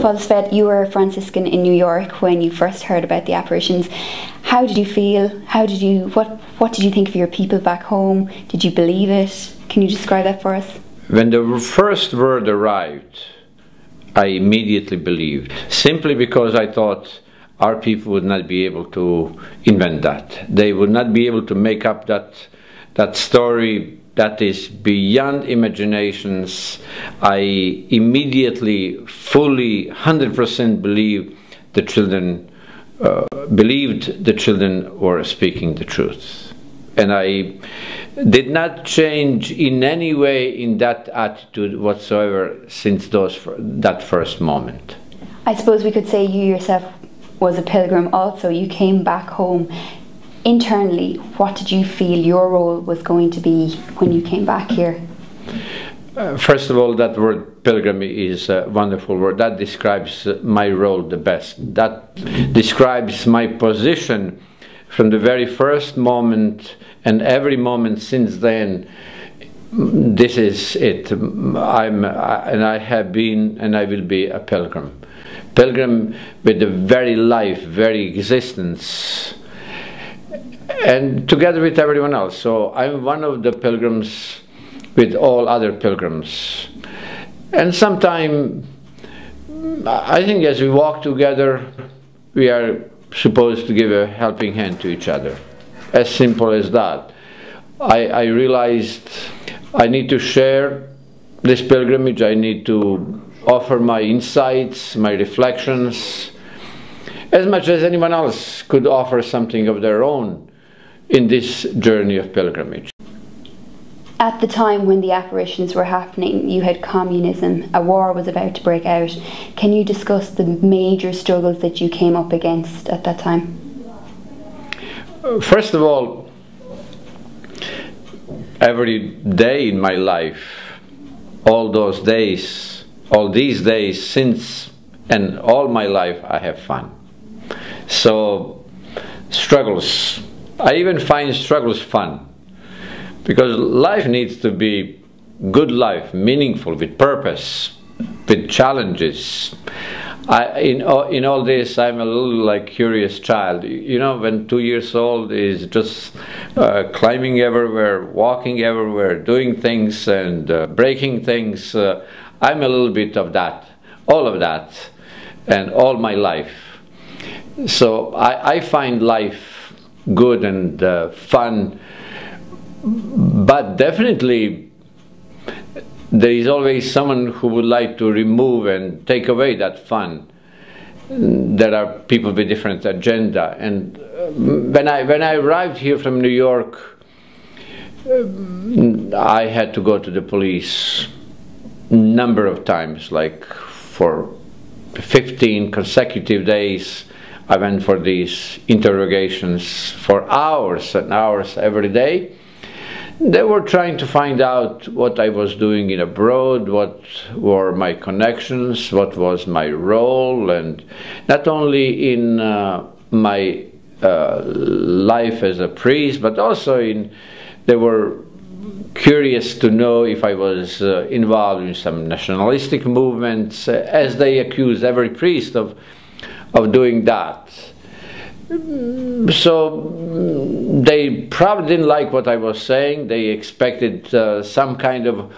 Father Svet, you were a Franciscan in New York when you first heard about the apparitions. How did you feel? What did you think of your people back home? Did you believe it? Can you describe that for us? When the first word arrived, I immediately believed, simply because I thought our people would not be able to invent that. They would not be able to make up that story that is beyond imaginations. I immediately, fully, 100% believed the children were speaking the truth. And I did not change in any way in that attitude whatsoever since that first moment. I suppose we could say you yourself was a pilgrim also. You came back home. Internally, what did you feel your role was going to be when you came back here? First of all, that word pilgrim is a wonderful word. That describes my role the best. That describes my position from the very first moment and every moment since then. This is it. I have been and I will be a pilgrim. Pilgrim with the very life, very existence, and together with everyone else. So I'm one of the pilgrims with all other pilgrims. And sometime, I think as we walk together, we are supposed to give a helping hand to each other. As simple as that. I realized I need to share this pilgrimage. I need to offer my insights, my reflections, as much as anyone else could offer something of their own in this journey of pilgrimage. At the time when the apparitions were happening, you had communism, a war was about to break out. Can you discuss the major struggles that you came up against at that time? First of all, every day in my life, all these days since, and all my life, I have fun. So, struggles. I even find struggles fun, because life needs to be good life, meaningful, with purpose, with challenges. In all this, I'm a little like curious child. You know, when 2 years old is just climbing everywhere, walking everywhere, doing things and breaking things. I'm a little bit of that, all of that, and all my life. So I find life good and fun, but definitely there is always someone who would like to remove and take away that fun. There are people with different agenda, and when I arrived here from New York, I had to go to the police a number of times, like for 15 consecutive days. I went for these interrogations for hours and hours every day. They were trying to find out what I was doing in abroad, what were my connections, what was my role, and not only in my life as a priest, but also they were curious to know if I was involved in some nationalistic movements, as they accuse every priest of doing that. So they probably didn't like what I was saying. They expected some kind of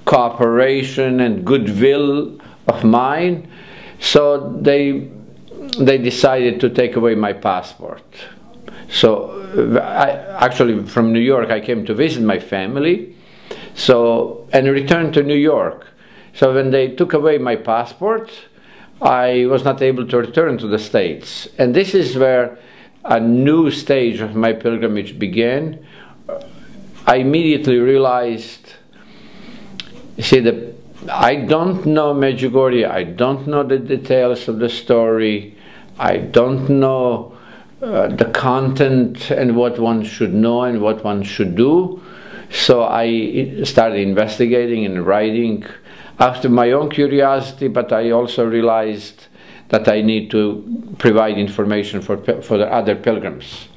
cooperation and goodwill of mine. So they decided to take away my passport. So actually from New York I came to visit my family, and returned to New York. So when they took away my passport, I was not able to return to the States. And this is where a new stage of my pilgrimage began. I immediately realized, that I don't know Medjugorje, I don't know the details of the story, I don't know the content and what one should know and what one should do. So I started investigating and writing after my own curiosity, but I also realized that I need to provide information for the other pilgrims.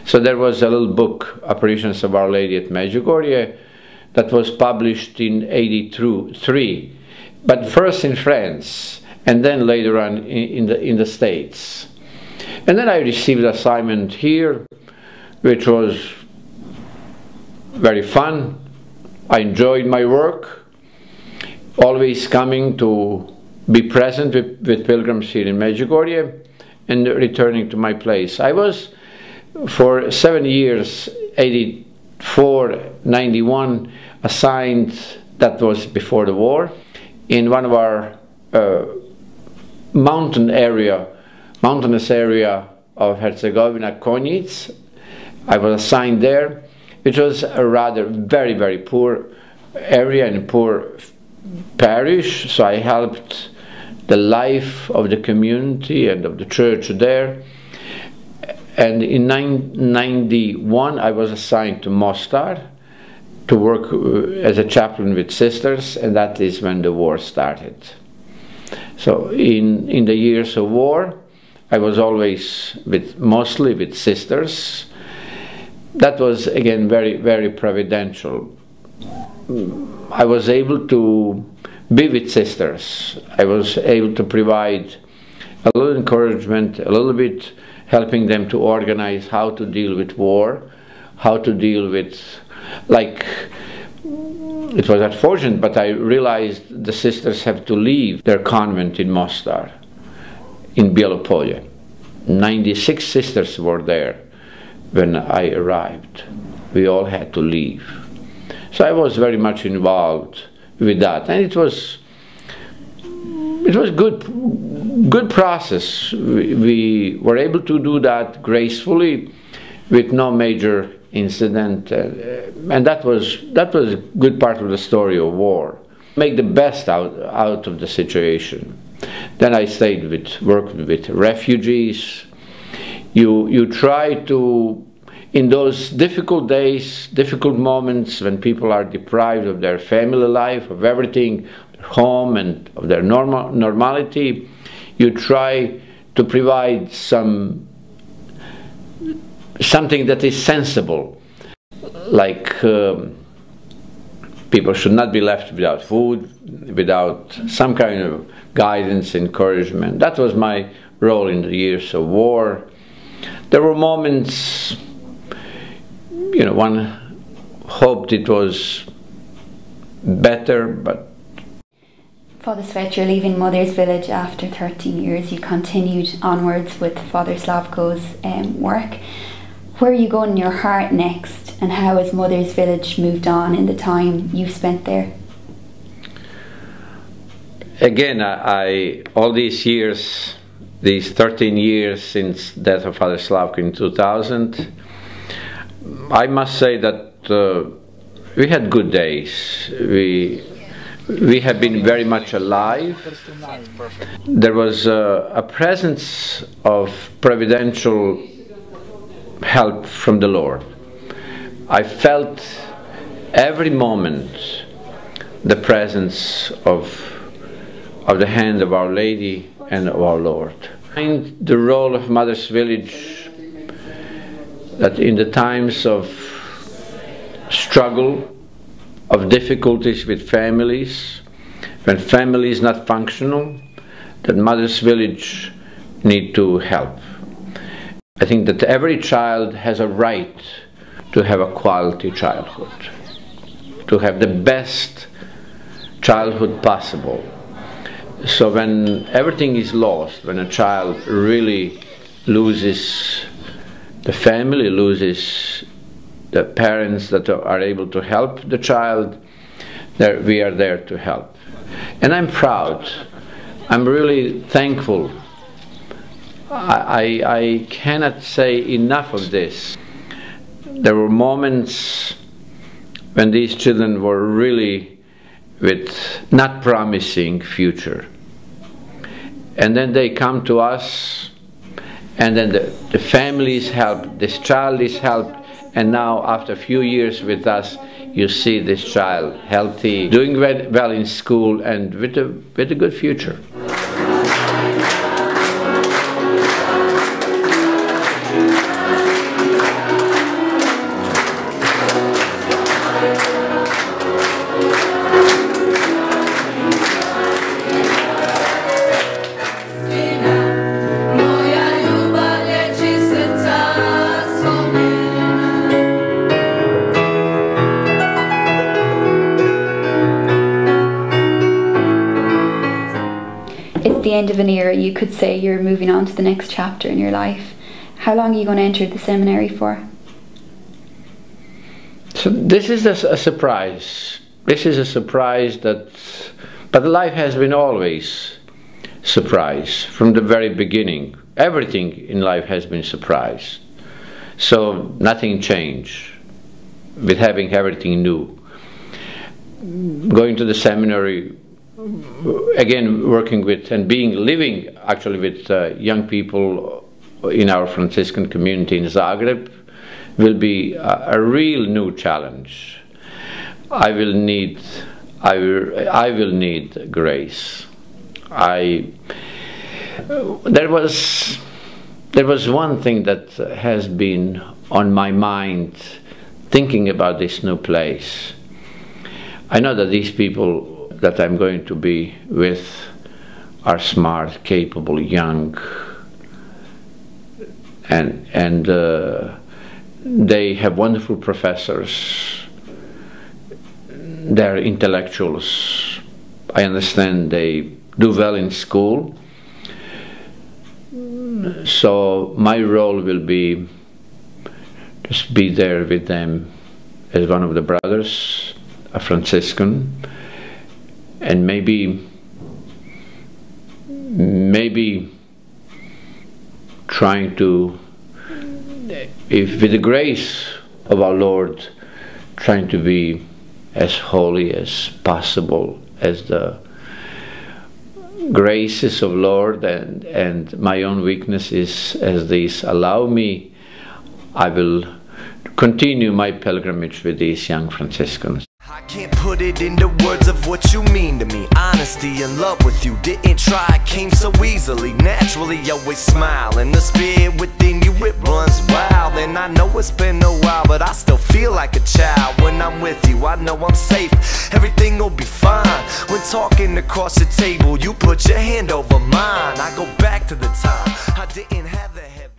So there was a little book, Apparitions of Our Lady at Medjugorje, that was published in '83, but first in France, and then later on in the States. And then I received an assignment here, which was very fun. I enjoyed my work, always coming to be present with pilgrims here in Medjugorje and returning to my place. I was for 7 years, 84, 91, assigned, that was before the war, in one of our mountainous area of Herzegovina, Konjic. I was assigned there, which was a rather very, very poor area and poor parish, so I helped the life of the community and of the church there. And in 1991 I was assigned to Mostar to work as a chaplain with sisters, and that is when the war started. So in the years of war I was always mostly with sisters. That was again very, very providential. I was able to be with sisters. I was able to provide a little encouragement, a little bit helping them to organize how to deal with war, how to deal with, like, it was unfortunate, but I realized the sisters have to leave their convent in Mostar, in Bielopolje. 96 sisters were there when I arrived. We all had to leave. So I was very much involved with that, and it was good process. We were able to do that gracefully with no major incident, and that was a good part of the story of war. Make the best out of the situation. Then I worked with refugees. You try to, in those difficult days, difficult moments when people are deprived of their family life, of everything, their home and of their normality, you try to provide something that is sensible, like people should not be left without food, without some kind of guidance, encouragement. That was my role in the years of war. There were moments, you know, one hoped it was better, but... Father Svet, you're leaving Mother's Village after 13 years. You continued onwards with Father Slavko's work. Where are you going in your heart next, and how has Mother's Village moved on in the time you've spent there? Again, all these years, these 13 years since the death of Father Slavko in 2000, I must say that we had good days. We have been very much alive. There was a presence of providential help from the Lord. I felt every moment the presence of the hand of Our Lady and of our Lord. And the role of Mother's Village, that in the times of struggle, of difficulties with families, when family is not functional, that Mother's Village need to help. I think that every child has a right to have a quality childhood, to have the best childhood possible. So when everything is lost, when a child really loses the family, loses the parents that are able to help the child, we are there to help. And I'm proud. I'm really thankful. I cannot say enough of this. There were moments when these children were really with not promising future. And then they come to us, and then the family is helped, this child is helped, and now after a few years with us, you see this child healthy, doing well in school, and with a good future. It's the end of an era. You could say you're moving on to the next chapter in your life. How long are you going to enter the seminary for? So this is a surprise. This is a surprise but life has been always surprise from the very beginning. Everything in life has been surprise. So nothing changed with having everything new. Going to the seminary, again working with and living actually with young people in our Franciscan community in Zagreb will be a real new challenge. I will need grace. There was one thing that has been on my mind thinking about this new place. I know that these people that I'm going to be with are smart, capable, young, and they have wonderful professors. They're intellectuals. I understand they do well in school. So my role will be just be there with them as one of the brothers, a Franciscan, and maybe trying to, if with the grace of our Lord, trying to be as holy as possible, as the graces of Lord and my own weaknesses as these allow me, I will continue my pilgrimage with these young Franciscans. I can't put it into words of what you mean to me. Honesty and love with you, didn't try, it came so easily. Naturally, always smile, and the spirit within you, it runs wild. And I know it's been a while, but I still feel like a child. When I'm with you, I know I'm safe, everything will be fine. When talking across the table, you put your hand over mine. I go back to the time I didn't have the heaven.